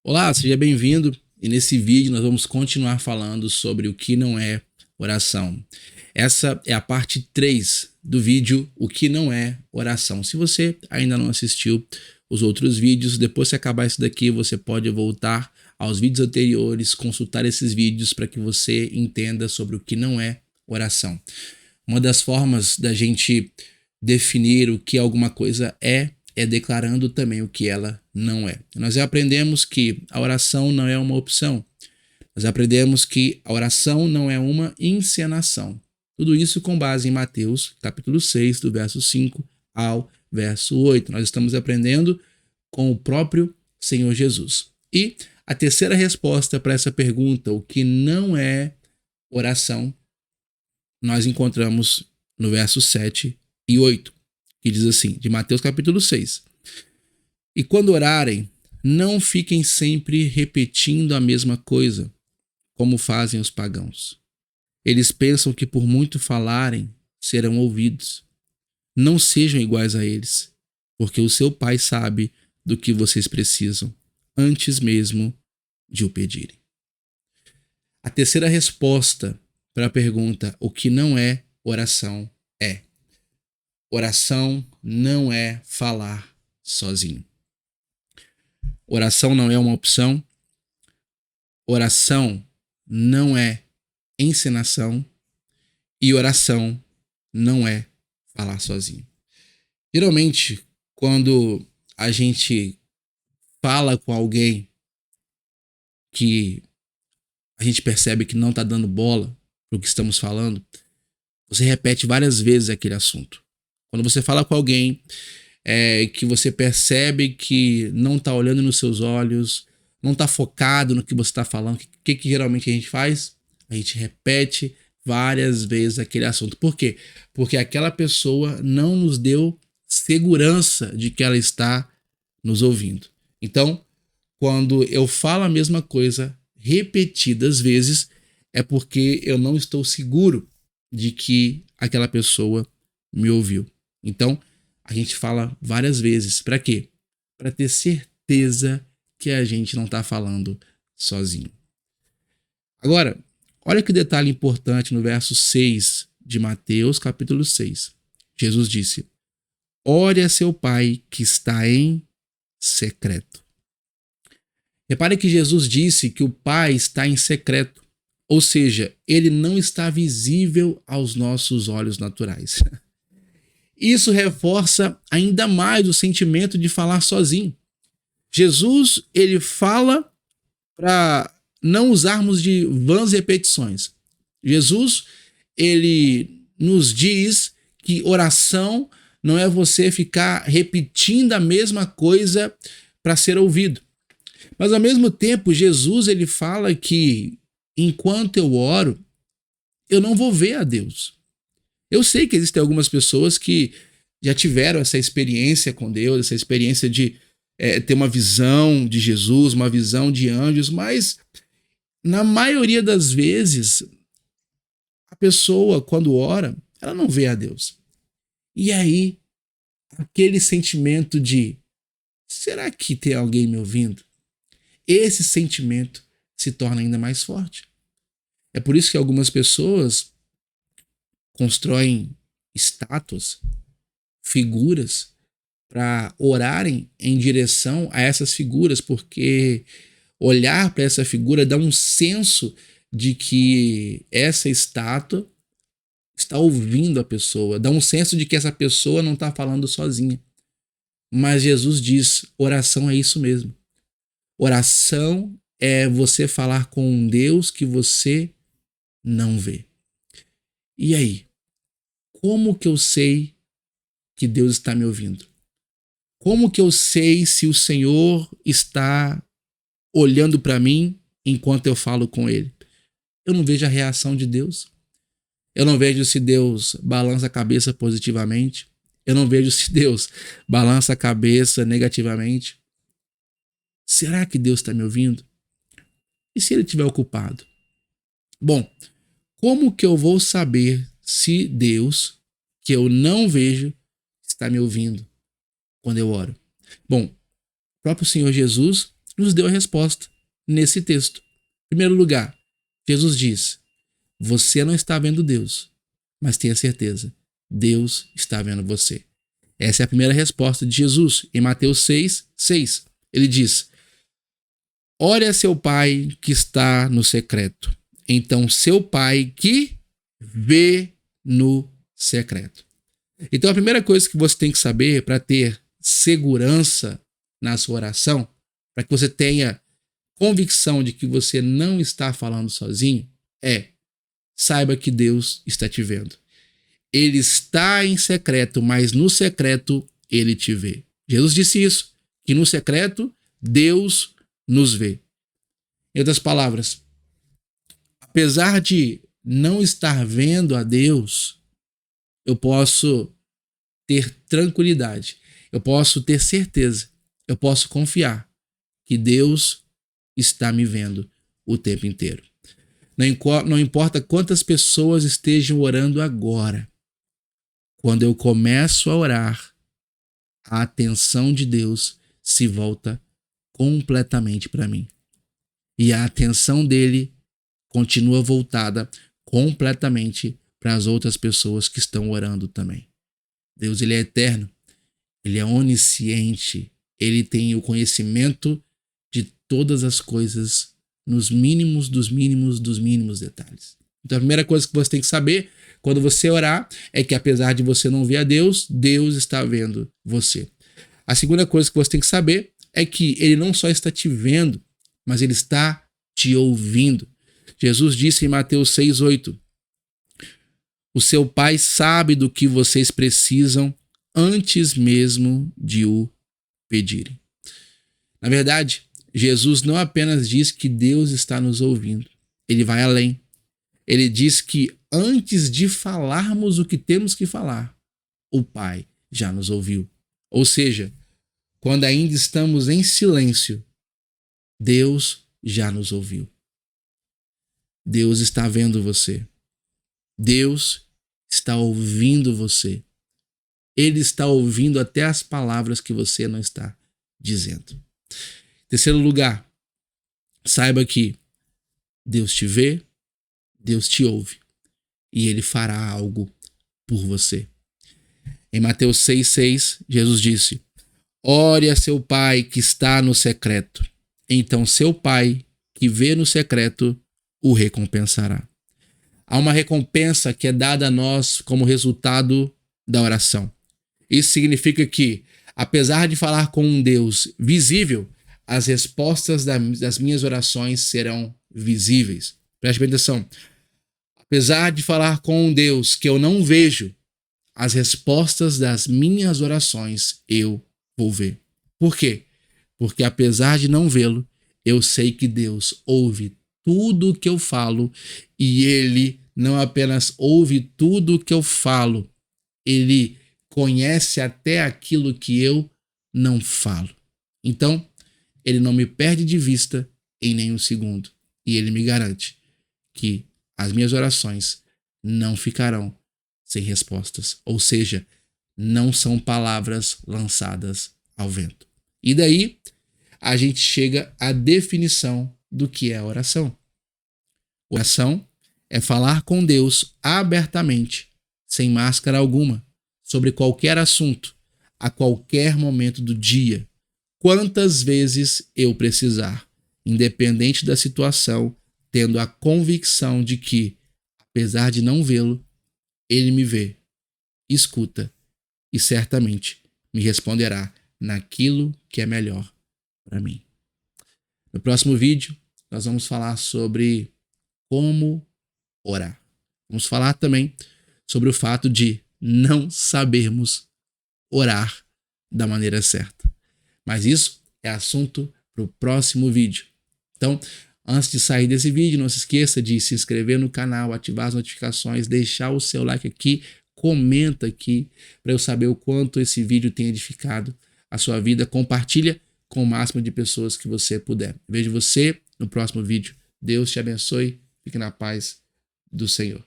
Olá, seja bem-vindo. E nesse vídeo nós vamos continuar falando sobre o que não é oração. Essa é a parte 3 do vídeo O que não é oração. Se você ainda não assistiu os outros vídeos, depois que acabar esse daqui, você pode voltar aos vídeos anteriores, consultar esses vídeos para que você entenda sobre o que não é oração. Uma das formas da gente definir o que alguma coisa é declarando também o que ela não é. Nós já aprendemos que a oração não é uma opção. Nós aprendemos que a oração não é uma encenação. Tudo isso com base em Mateus, capítulo 6, do verso 5 ao verso 8. Nós estamos aprendendo com o próprio Senhor Jesus. E a terceira resposta para essa pergunta, o que não é oração, nós encontramos no verso 7 e 8, que diz assim, de Mateus capítulo 6. E quando orarem, não fiquem sempre repetindo a mesma coisa, como fazem os pagãos. Eles pensam que por muito falarem, serão ouvidos. Não sejam iguais a eles, porque o seu Pai sabe do que vocês precisam, antes mesmo de o pedirem. A terceira resposta para a pergunta o que não é oração é: oração não é falar sozinho. Oração não é uma opção. Oração não é encenação. E oração não é falar sozinho. Geralmente, quando a gente fala com alguém que a gente percebe que não está dando bola para o que estamos falando, você repete várias vezes aquele assunto. Quando você fala com alguém que você percebe que não está olhando nos seus olhos, não está focado no que você está falando, o que geralmente a gente faz? A gente repete várias vezes aquele assunto. Por quê? Porque aquela pessoa não nos deu segurança de que ela está nos ouvindo. Então, quando eu falo a mesma coisa repetidas vezes, é porque eu não estou seguro de que aquela pessoa me ouviu. Então, a gente fala várias vezes. Para quê? Para ter certeza que a gente não está falando sozinho. Agora, olha que detalhe importante no verso 6 de Mateus, capítulo 6. Jesus disse: ore a seu Pai que está em secreto. Repare que Jesus disse que o Pai está em secreto, ou seja, ele não está visível aos nossos olhos naturais. Isso reforça ainda mais o sentimento de falar sozinho. Jesus, ele fala para não usarmos de vãs repetições. Jesus, ele nos diz que oração não é você ficar repetindo a mesma coisa para ser ouvido. Mas ao mesmo tempo, Jesus, ele fala que enquanto eu oro, eu não vou ver a Deus. Eu sei que existem algumas pessoas que já tiveram essa experiência com Deus, essa experiência de ter uma visão de Jesus, uma visão de anjos, mas na maioria das vezes, a pessoa, quando ora, ela não vê a Deus. E aí, aquele sentimento de: será que tem alguém me ouvindo? Esse sentimento se torna ainda mais forte. É por isso que algumas pessoas constroem estátuas, figuras, para orarem em direção a essas figuras, porque olhar para essa figura dá um senso de que essa estátua está ouvindo a pessoa, dá um senso de que essa pessoa não está falando sozinha. Mas Jesus diz: oração é isso mesmo. Oração é você falar com um Deus que você não vê. E aí? Como que eu sei que Deus está me ouvindo? Como que eu sei se o Senhor está olhando para mim enquanto eu falo com Ele? Eu não vejo a reação de Deus. Eu não vejo se Deus balança a cabeça positivamente. Eu não vejo se Deus balança a cabeça negativamente. Será que Deus está me ouvindo? E se Ele estiver ocupado? Bom, como que eu vou saber se Deus, que eu não vejo, está me ouvindo quando eu oro? Bom, o próprio Senhor Jesus, nos deu a resposta nesse texto. Em primeiro lugar, Jesus diz: você não está vendo Deus, mas tenha certeza, Deus está vendo você. Essa é a primeira resposta de Jesus. Em Mateus 6:6, ele diz: ore a seu pai que está no secreto. Então seu pai que vê no secreto. Então a primeira coisa que você tem que saber para ter segurança na sua oração, para que você tenha convicção de que você não está falando sozinho, saiba que Deus está te vendo. Ele está em secreto, mas no secreto ele te vê. Jesus disse isso, que no secreto Deus nos vê. Em outras palavras, apesar de não estar vendo a Deus, eu posso ter tranquilidade, eu posso ter certeza, eu posso confiar que Deus está me vendo o tempo inteiro. Não importa quantas pessoas estejam orando agora, quando eu começo a orar, a atenção de Deus se volta completamente para mim. E a atenção dele continua voltada completamente para as outras pessoas que estão orando também. Deus, ele é eterno, ele é onisciente, ele tem o conhecimento de todas as coisas nos mínimos dos mínimos dos mínimos detalhes. Então a primeira coisa que você tem que saber quando você orar é que apesar de você não ver a Deus, Deus está vendo você. A segunda coisa que você tem que saber é que ele não só está te vendo, mas ele está te ouvindo. Jesus disse em Mateus 6:8: o seu pai sabe do que vocês precisam antes mesmo de o pedirem. Na verdade, Jesus não apenas diz que Deus está nos ouvindo, ele vai além. Ele diz que antes de falarmos o que temos que falar, o Pai já nos ouviu. Ou seja, quando ainda estamos em silêncio, Deus já nos ouviu. Deus está vendo você. Deus está ouvindo você. Ele está ouvindo até as palavras que você não está dizendo. Em terceiro lugar, saiba que Deus te vê, Deus te ouve e ele fará algo por você. Em Mateus 6:6, Jesus disse: ore a seu pai que está no secreto. Então seu pai que vê no secreto o recompensará. Há uma recompensa que é dada a nós como resultado da oração. Isso significa que, apesar de falar com um Deus visível, as respostas das minhas orações serão visíveis. Preste bem atenção. Apesar de falar com um Deus que eu não vejo, as respostas das minhas orações eu vou ver. Por quê? Porque apesar de não vê-lo, eu sei que Deus ouve tudo o que eu falo e ele não apenas ouve tudo o que eu falo, ele conhece até aquilo que eu não falo. Então, ele não me perde de vista em nenhum segundo e ele me garante que as minhas orações não ficarão sem respostas, ou seja, não são palavras lançadas ao vento. E daí a gente chega à definição do que é oração. Oração é falar com Deus abertamente, sem máscara alguma, sobre qualquer assunto, a qualquer momento do dia, quantas vezes eu precisar, independente da situação, tendo a convicção de que, apesar de não vê-lo, ele me vê, escuta e certamente me responderá naquilo que é melhor para mim. No próximo vídeo, nós vamos falar sobre como orar. Vamos falar também sobre o fato de não sabermos orar da maneira certa. Mas isso é assunto para o próximo vídeo. Então, antes de sair desse vídeo, não se esqueça de se inscrever no canal, ativar as notificações, deixar o seu like aqui, comenta aqui para eu saber o quanto esse vídeo tem edificado a sua vida. Compartilha com o máximo de pessoas que você puder. Vejo você no próximo vídeo. Deus te abençoe. Fique na paz do Senhor.